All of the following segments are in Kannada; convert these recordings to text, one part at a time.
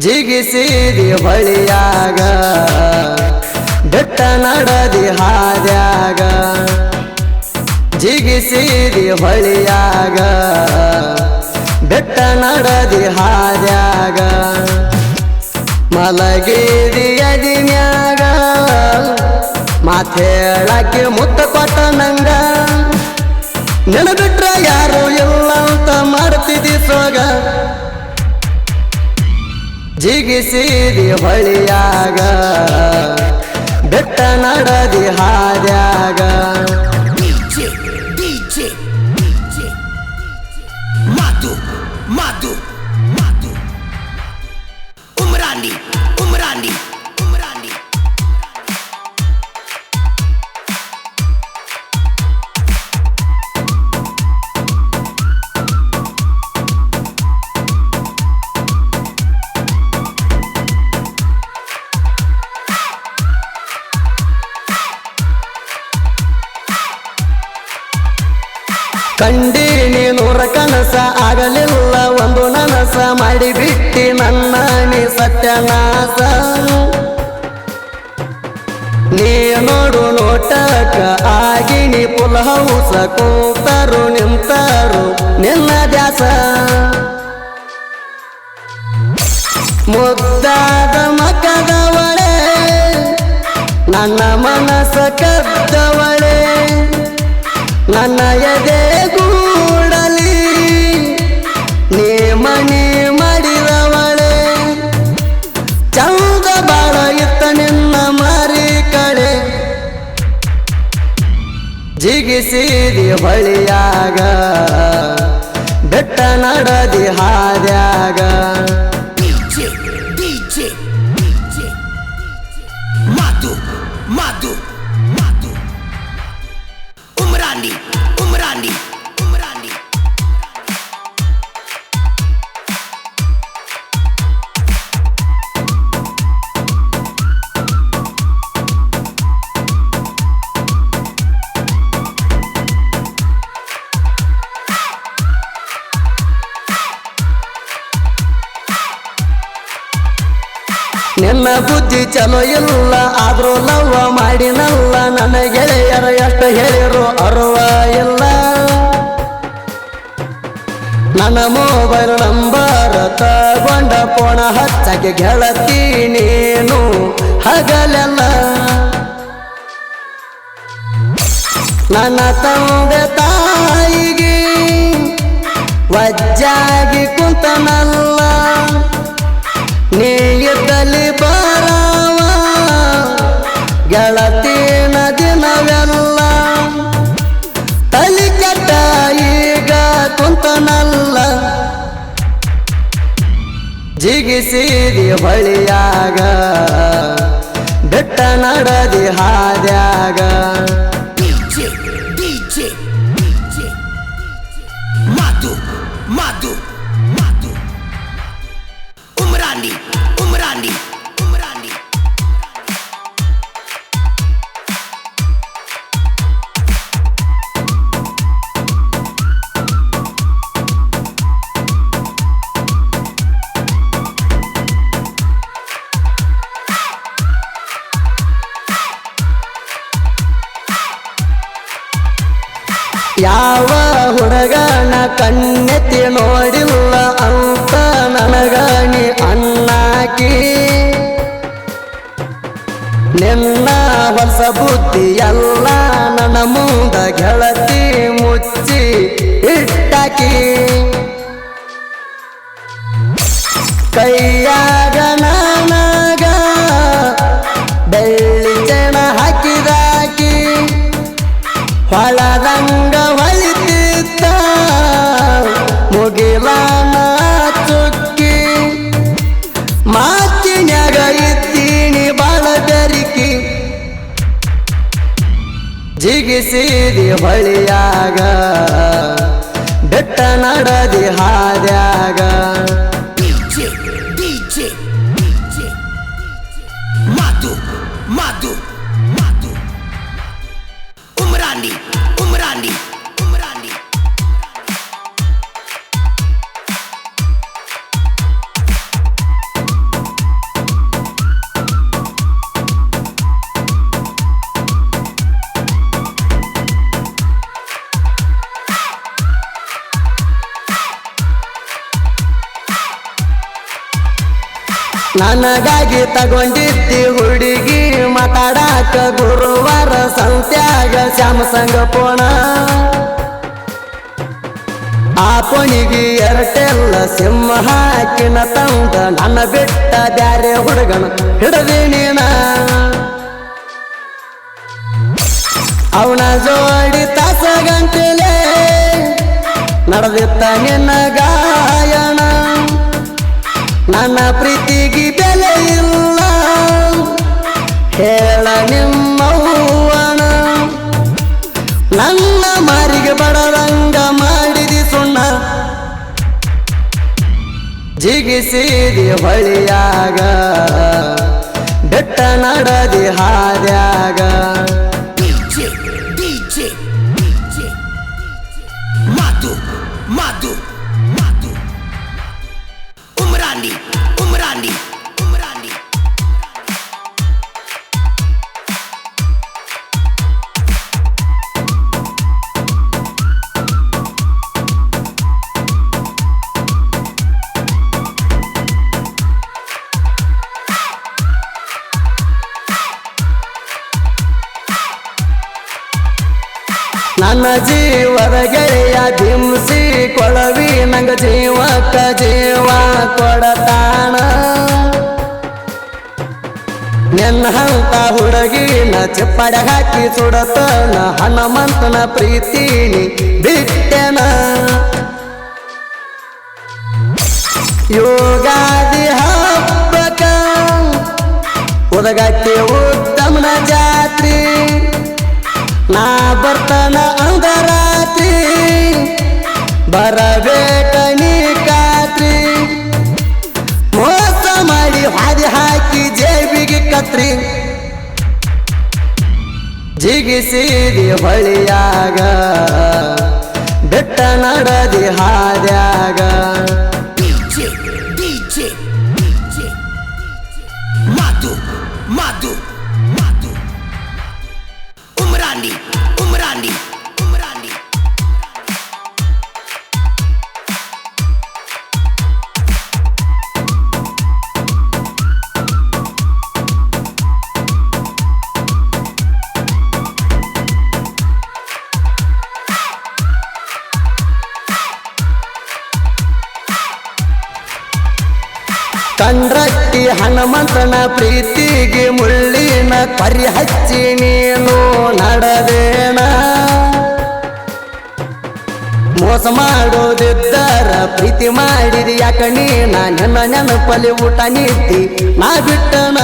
ಜಿಗಿಸಿದಿ ಹೊಳಿಯಾಗ ಬೆಟ್ಟ ನಡದಿ ಹಾದ್ಯಾಗ ಜಿಗಿಸಿದಿ ಹೊಳಿಯಾಗ ಬೆಟ್ಟ ನಡದಿ ಹಾದ್ಯಾಗ ಮಲಗಿದಿ ಅದಿನ್ಯಾಗ ಮಾತೇಳಕ್ಕೆ ಮುತ್ತ ಕೊಟ್ಟ ನಂಗ ನೆನಬಿಟ್ರ ಯಾರು ಇಲ್ಲ ಅಂತ ಮಾಡ್ತಿದ್ದಿ ಸೋಗ ಜಿಗಿಸಿದಿ ಹೊಳಿಯಾಗ ಬೆಟ್ಟ ನಡದಿ ಹಾದ್ಯಾಗ Madu, Madu, Madu. Umrani, Umrani, Umrani. ಕಂಡೀನಿ ನೂರ ಕನಸ ಆಗಲಿಲ್ಲ ಒಂದು ನನಸ ಮಾಡಿಬಿಟ್ಟಿ ನನ್ನ ನೀ ಸತ್ಯನಾಶ ನೀ ನೋಡು ನೋಟಕ ಆಗಿನಿ ಪುಲ್ ಹೌಸ ಕೂತರು ನಿಂತರು ನಿನ್ನ ದ್ಯಾಸ ಮುದ್ದಾದ ಮಕದವಳೆ ನನ್ನ ಮನಸ ಕದ್ದವಳೆ ನನ್ನ ಎದೆ ಗೂಡಲಿ ನೀ ಮನಿ ಮಾಡಿದವಳೆ ಚಂದ ಬಾಳ ಇತ್ತ ನಿನ್ನ ಮಾರಿ ಕಡೆ ಜಿಗಿಸಿದಿ ಹೊಳಿಯಾಗ ಬೆಟ್ಟ ನಡದಿ ಹಾದ್ಯಾಗ DJ, DJ, DJ. Madu, Madu, Madu. Umrani, Umrani, Umrani. ನಿನ್ನ ಬುದ್ಧಿ ಚಲೋ ಇಲ್ಲ ಆದ್ರೂ ಲವ್ವ ಮಾಡಿನಲ್ಲ ನನ್ನ ಗೆಳೆಯರು ಎಷ್ಟು ಹೇಳಿರು ಅರುವ ಇಲ್ಲ ನನ್ನ ಮೊಬೈಲ್ ನಂಬರ್ ತಗೊಂಡ ಪೋಣ ಹಚ್ಚಕ್ಕೆ ಗೆಳತಿ ನೀನು ಹಗಲೆಲ್ಲ ನನ್ನ ತಂದೆ ತಾಯಿಗೆ ವಜ್ಜಾಗಿ ಕುಂತನಲ್ಲ ನೀ ಇದ್ದಲ್ಲಿ ಬರವ ಗೆಳತಿನ ದಿನವೆಲ್ಲ ತಲಿ ಕೆಟ್ಟ ಈಗ ಕುಂತನಲ್ಲ ಜಿಗಿಸಿದಿ ಹೊಳಿಯಾಗ ಬೆಟ್ಟ ನಡದಿ ಹಾದ್ಯಾಗ DJ, DJ, DJ. Madu, Madu, Madu. Umrani, Umrani, Umrani. ಯಾವ ಹುಡುಗನ ಕಣ್ಣೆತ್ತಿ ನೋಡಿಲ್ಲ ಅಂತ ನನಗನಿ ಅನ್ನಾಕಿ ನಿನ್ನ ಹೊಸ ಬುದ್ಧಿ ಎಲ್ಲ ನನ್ನ ಮುಂದ ಗೆಳತಿ ಮುಚ್ಚಿ ಇಟ್ಟಾಕಿ ಕೈಯಾಗ ನನಗ ಬೆಳ್ಳಿ ಜನ ಹಾಕಿದಾಕಿ ಹೊಳದಂಗ ಹೊಳಿತಿದ್ದ ಮುಗಿಲಾನ ಚುಕ್ಕಿ ಮಾತಿನ್ಯಾಗ ಇದ್ದೀನಿ ಬಾಳ ಬೆರಿಕಿ ಜಿಗಿಸಿದಿ ಹೊಳಿಯಾಗ ಬೆಟ್ಟ ನಡದಿ ಹಾದ್ಯಾಗ DJ, DJ, DJ. Madu, Madu, Madu. Umrani, Umrani, Umrani. ನನಗಾಗಿ ತಗೊಂಡಿದ್ದಿ ಹುಡುಗಿ ಮಾತಾಡಾಕ ಗುರುವಾರ ಸಂತ್ಯಾಗ ಶ್ಯಾಮಸಂಗ ಪೋಣ ಆ ಪೋಣಿಗೆ ಎರಟೆಲ್ಲ ಸಿಂಹ ಹಾಕಿನ ತಂದ ನನ್ನ ಬಿಟ್ಟ ಬ್ಯಾರೆ ಹುಡುಗನ ಹಿಡದಿ ನೀನ ಅವನ ಜೋಡಿ ತಾಸ ಗಂಟೆಲೆ ನಡೆದಿತ್ತ ನಿನ್ನ ಗಾಯನ ನನ್ನ ಪ್ರೀತಿಗೆ ಬೆಲೆ ಇಲ್ಲ ಹೇಳ ನಿಮ್ಮವ್ವನ ನನ್ನ ಮಾರಿಗೆ ಬಡದಂಗ ಮಾಡಿದಿ ಸುಣ್ಣ ಜಿಗಿಸಿದಿ ಹೊಳಿಯಾಗ ಬೆಟ್ಟ ನಡದಿ ಹಾದ್ಯಾಗ DJ, DJ, DJ, Madu, Madu, Madu, Umrani, Umrani, Umrani. ನನ್ನ ಜೀವದ ಗೆಳೆಯ ಧಿಂಸಿ ಕೊಳವಿ ನಂಗ ಜೀವಕ್ಕ ಜೀವ ಕೊಡತಾಣ ನಿನ್ನ ಹಂತ ಹುಡುಗಿನ ಚಿಪ್ಪಡೆ ಹಾಕಿ ಸುಡತನ ಹನುಮಂತನ ಪ್ರೀತಿನಿ ಬಿಟ್ಟೆನ ಯೋಗಾದಿ ಹಬ್ಬಕ ಉದಗಕ್ಕೆ ಉತ್ತಮನ ಜಾತ್ರಿ ನಾ ಬರ್ತಾನ ಅಂದ ರಾತ್ರಿ ಬರಬೇಕ ನೀ ಕಾತ್ರಿ ಮೋಸ ಮಾಡಿ ಹಾದಿ ಹಾಕಿ ಜೇಬಿಗೆ ಕತ್ರಿ ಜಿಗಿಸಿದಿ ಹೊಳಿಯಾಗ ಬೆಟ್ಟ ನಡದಿ ಹಾದ್ಯಾಗ DJ, DJ, DJ, Madu, Madu, Madu, Umrani, Umrani, Umrani. ಕಂಡ್ರಟ್ಟಿ ಹನುಮಂತನ ಪ್ರೀತಿಗೆ ಮುಳ್ಳಿನ ಪರಿ ಹಚ್ಚಿ ನೀನು ನಡೆದೇಣ ಮೋಸ ಮಾಡೋದಿದ್ದರ ಪ್ರೀತಿ ಮಾಡಿದಿ ಯಾಕ ನೀನ ನನ್ನ ನೆನಪಲ್ಲಿ ಊಟ ನೀತಿ ನಾ ಬಿಟ್ಟನ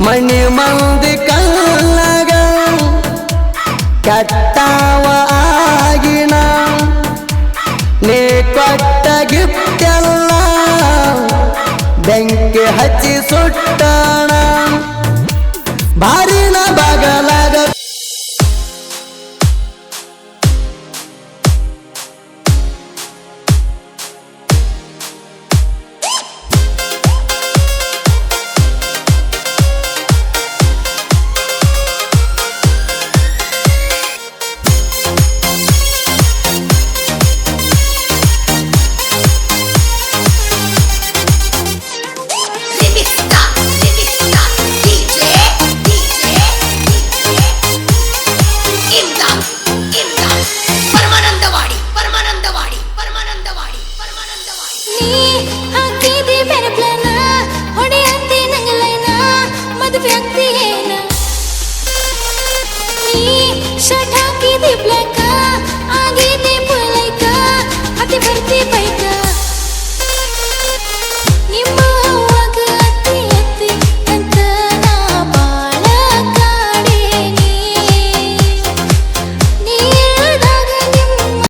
ಮನಿ ಮಂದಿ ಕಲ್ಲಾಗ ಕೆಟ್ಟವ ಆಗಿನ ನೀ ಕೊಟ್ಟ ಗಿಫ್ಟ್ ಎಲ್ಲ ಬೆಂಕಿ ಹಚ್ಚಿ ಸುಟ್ಟಣ ಭಾರಿ